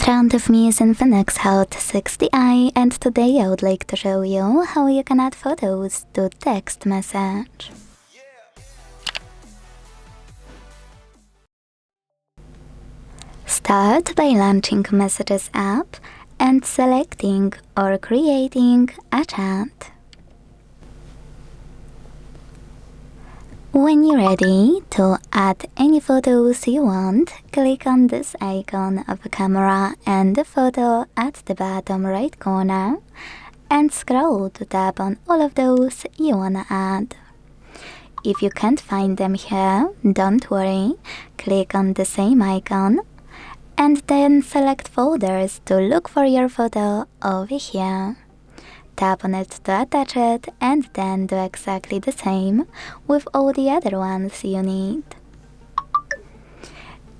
front of me is INFINIX Hot 60i, and today I would like to show you how you can add photos to text message. Start by launching Messages app and selecting or creating a chat. When you're ready to add any photos you want, click on this icon of a camera and the photo at the bottom right corner and scroll to tap on all of those you wanna add. If you can't find them here, don't worry, click on the same icon and then select folders to look for your photo over here. Tap on it to attach it and then do exactly the same with all the other ones you need.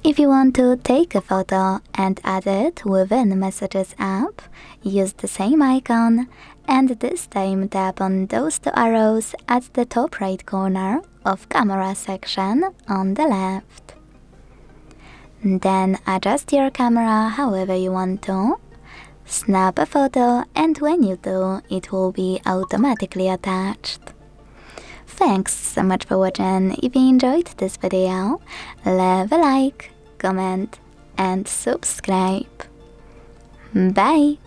If you want to take a photo and add it within Messages app, use the same icon and this time tap on those two arrows at the top right corner of Camera section on the left. Then adjust your camera however you want to. Snap a photo and when you do, it will be automatically attached. Thanks so much for watching. If you enjoyed this video, leave a like, comment and subscribe. Bye!